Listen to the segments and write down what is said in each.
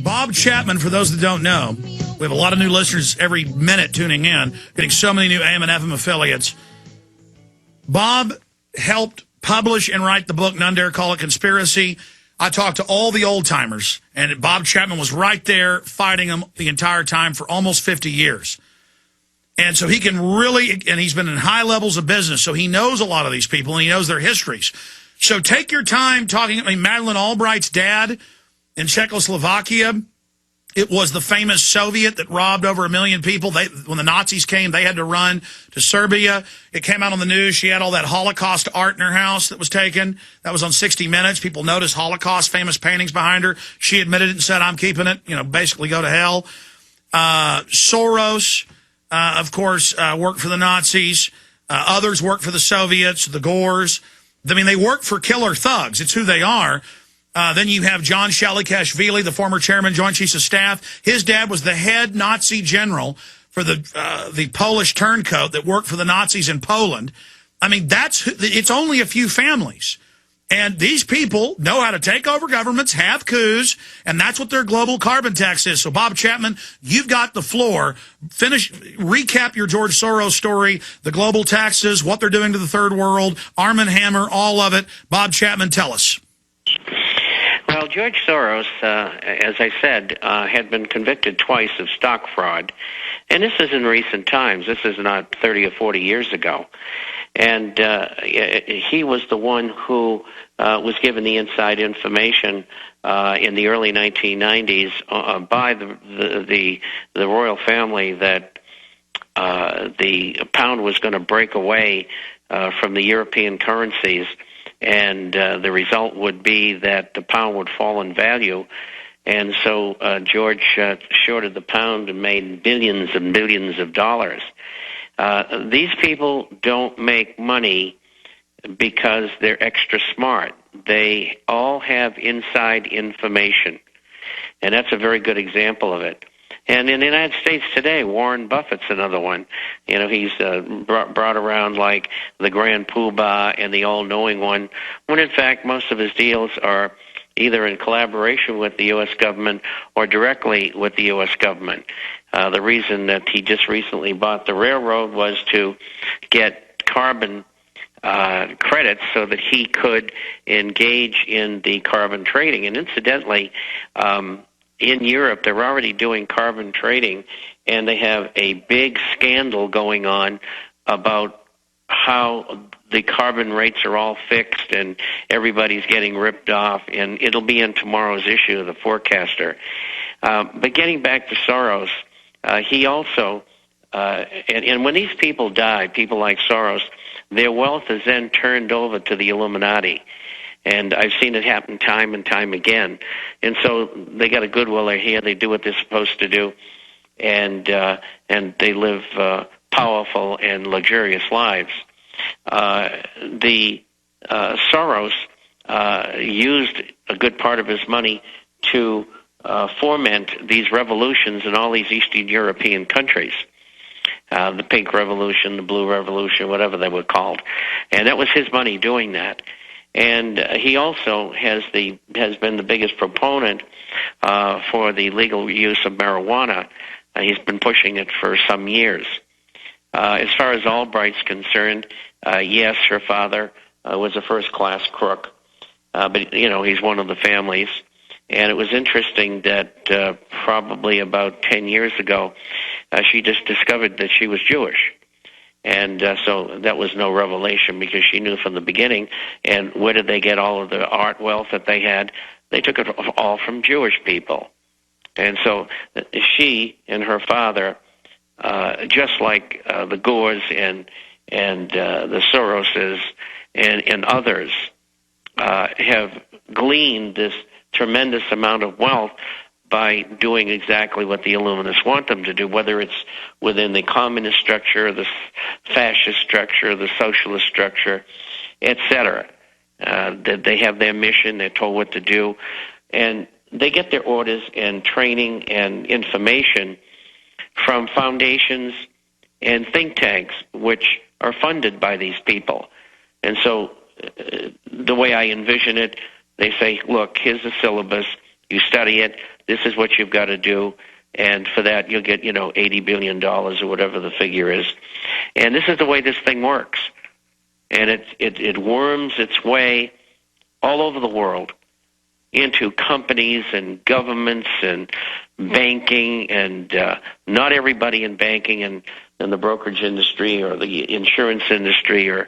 Bob Chapman, for those that don't know, we have a lot of new listeners every minute tuning in, getting so many new AM and FM affiliates. Bob helped publish and write the book None Dare Call It Conspiracy. I talked to all the old-timers, and Bob Chapman was right there fighting them the entire time for almost 50 years. And so he can really, and he's been in high levels of business, so he knows a lot of these people, and he knows their histories. So take your time talking. I mean, Madeleine Albright's dad in Czechoslovakia, it was the famous Soviet that robbed over 1 million people. When the Nazis came, they had to run to Serbia. It came out on the news. She had all that Holocaust art in her house that was taken. That was on 60 Minutes. People noticed Holocaust, famous paintings behind her. She admitted it and said, I'm keeping it, basically go to hell. Soros, of course, worked for the Nazis. Others worked for the Soviets, the Gores. I mean, they work for killer thugs. It's who they are. Then you have John Shalikashvili, the former chairman, Joint Chiefs of Staff. His dad was the head Nazi general for the Polish turncoat that worked for the Nazis in Poland. I mean, it's only a few families. And these people know how to take over governments, have coups, and that's what their global carbon tax is. So, Bob Chapman, you've got the floor. Recap your George Soros story, the global taxes, what they're doing to the third world, Arm& Hammer, all of it. Bob Chapman, tell us. Well, George Soros, as I said, had been convicted twice of stock fraud. And this is in recent times. This is not 30 or 40 years ago. And he was the one who was given the inside information in the early 1990s by the royal family that the pound was going to break away from the European currencies, and the result would be that the pound would fall in value. And so George shorted the pound and made billions and billions of dollars. These people don't make money because they're extra smart. They all have inside information, and that's a very good example of it. And in the United States today, Warren Buffett's another one. He's brought around like the Grand Poobah and the all-knowing one, when in fact most of his deals are either in collaboration with the U.S. government or directly with the U.S. government. The reason that he just recently bought the railroad was to get carbon credits so that he could engage in the carbon trading. And incidentally, in Europe, they're already doing carbon trading, and they have a big scandal going on about how the carbon rates are all fixed and everybody's getting ripped off, and it'll be in tomorrow's issue of the Forecaster. But getting back to Soros, he also, and when these people die, people like Soros, their wealth is then turned over to the Illuminati. And I've seen it happen time and time again. And so they got a goodwill. They're here. They do what they're supposed to do. And they live powerful and luxurious lives. Soros used a good part of his money to foment these revolutions in all these Eastern European countries. The Pink Revolution, the Blue Revolution, whatever they were called. And that was his money doing that. And he also has been the biggest proponent for the legal use of marijuana. He's been pushing it for some years. As far as Albright's concerned, yes, her father was a first-class crook, but he's one of the families. And it was interesting that probably about 10 years ago, she just discovered that she was Jewish. And so that was no revelation because she knew from the beginning. And where did they get all of the art wealth that they had? They took it all from Jewish people. And so she and her father, just like the Gores and the Soroses and others, have gleaned this tremendous amount of wealth by doing exactly what the Illuminists want them to do, whether it's within the communist structure, the fascist structure, the socialist structure, etc. They have their mission, they're told what to do, and they get their orders and training and information from foundations and think tanks, which are funded by these people. And so the way I envision it, they say, look, here's the syllabus, you study it, this is what you've got to do, and for that you'll get, $80 billion or whatever the figure is. And this is the way this thing works. And it worms its way all over the world into companies and governments and banking, and not everybody in banking and the brokerage industry or the insurance industry or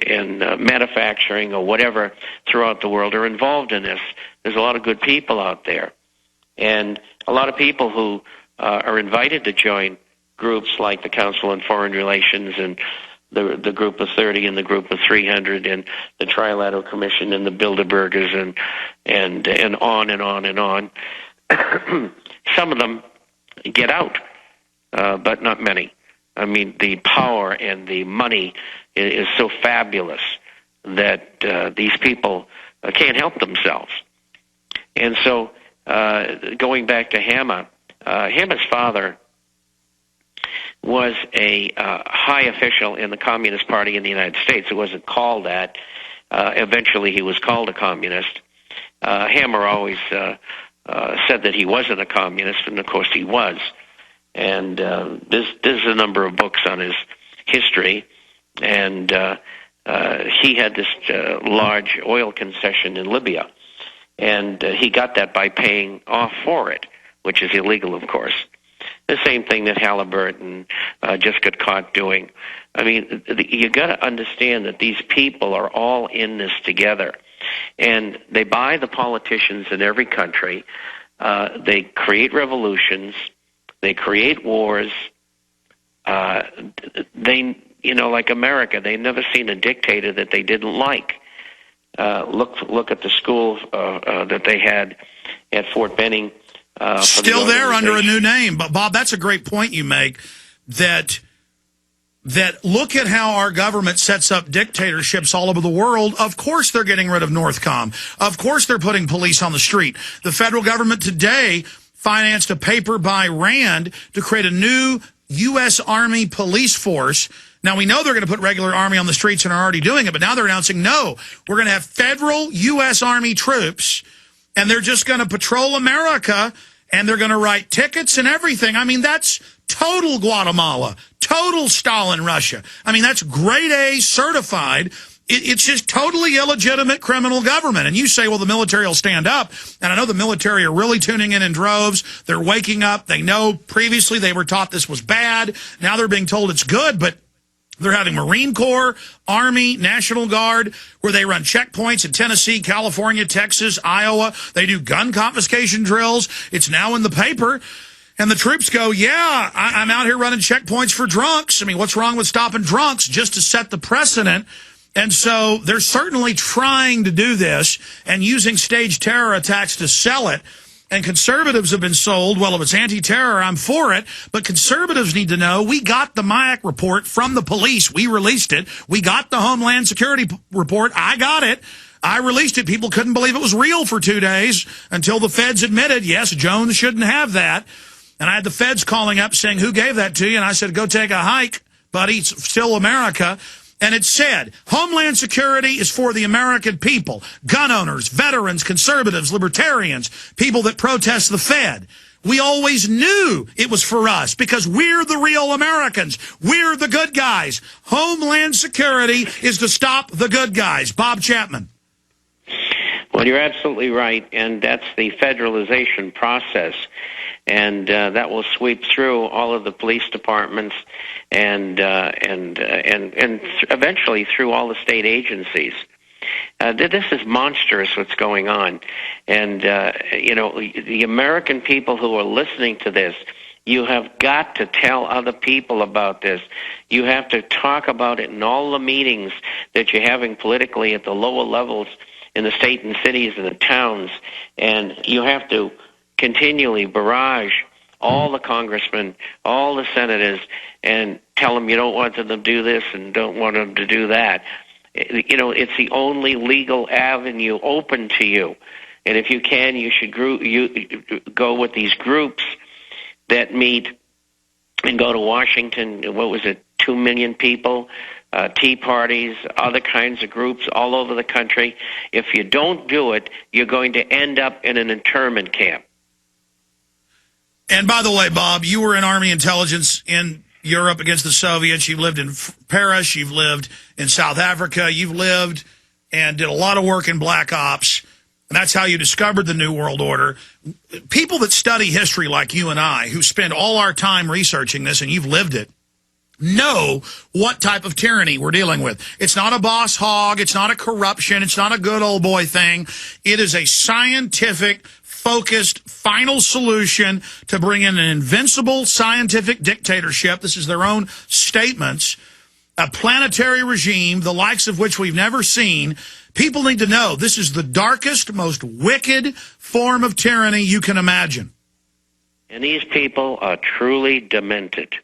in manufacturing or whatever throughout the world are involved in this. There's a lot of good people out there, and a lot of people who are invited to join groups like the Council on Foreign Relations and the Group of 30 and the Group of 300 and the Trilateral Commission and the Bilderbergers and on and on and on. Some of them get out, but not many. I mean, the power and the money is so fabulous that these people can't help themselves. And so, going back to Hamma's father was a high official in the Communist Party in the United States. It wasn't called that. Eventually he was called a communist. Hammer always said that he wasn't a communist, and of course he was. And there's a number of books on his history, and he had this large oil concession in Libya, and he got that by paying off for it, which is illegal, of course. The same thing that Halliburton just got caught doing. I mean, you got to understand that these people are all in this together, and they buy the politicians in every country. They create revolutions. They create wars. They, like America, they've never seen a dictator that they didn't like. Look at the school that they had at Fort Benning. Still there under a new name. But, Bob, that's a great point you make, that look at how our government sets up dictatorships all over the world. Of course they're getting rid of Northcom. Of course they're putting police on the street. The federal government today financed a paper by Rand to create a new U.S. Army police force. Now, we know they're going to put regular Army on the streets and are already doing it, but now they're announcing, no, we're going to have federal U.S. Army troops, and they're just going to patrol America, and they're going to write tickets and everything. I mean, that's total Guatemala, total Stalin Russia. I mean, that's grade A certified. It's just totally illegitimate criminal government. And you say, well, the military will stand up. And I know the military are really tuning in droves. They're waking up. They know previously they were taught this was bad. Now they're being told it's good, but they're having Marine Corps, Army, National Guard, where they run checkpoints in Tennessee, California, Texas, Iowa. They do gun confiscation drills. It's now in the paper. And the troops go, yeah, I'm out here running checkpoints for drunks. I mean, what's wrong with stopping drunks just to set the precedent? And so they're certainly trying to do this and using staged terror attacks to sell it. And conservatives have been sold, well, if it's anti-terror, I'm for it. But conservatives need to know, we got the MIAC report from the police. We released it. We got the Homeland Security report. I got it. I released it. People couldn't believe it was real for 2 days until the feds admitted, yes, Jones shouldn't have that. And I had the feds calling up saying, who gave that to you? And I said, go take a hike, buddy. It's still America. And it said, Homeland Security is for the American people, gun owners, veterans, conservatives, libertarians, people that protest the Fed. We always knew it was for us because we're the real Americans. We're the good guys. Homeland Security is to stop the good guys. Bob Chapman. Well, you're absolutely right, and that's the federalization process. And that will sweep through all of the police departments and eventually through all the state agencies. This is monstrous what's going on. And, the American people who are listening to this, you have got to tell other people about this. You have to talk about it in all the meetings that you're having politically at the lower levels in the state and cities and the towns. And you have to continually barrage all the congressmen, all the senators, and tell them you don't want them to do this and don't want them to do that. It's the only legal avenue open to you. And if you can, you should go with these groups that meet and go to Washington. What was it, 2 million people Tea parties, other kinds of groups all over the country. If you don't do it, you're going to end up in an internment camp. And by the way, Bob, you were in Army intelligence in Europe against the Soviets. You've lived in Paris. You've lived in South Africa. You've lived and did a lot of work in Black Ops. And that's how you discovered the New World Order. People that study history like you and I, who spend all our time researching this, and you've lived it, know what type of tyranny we're dealing with. It's not a boss hog. It's not a corruption. It's not a good old boy thing. It is a scientific, focused, final solution to bring in an invincible scientific dictatorship. This is their own statements. A planetary regime, the likes of which we've never seen. People need to know this is the darkest, most wicked form of tyranny you can imagine. And these people are truly demented.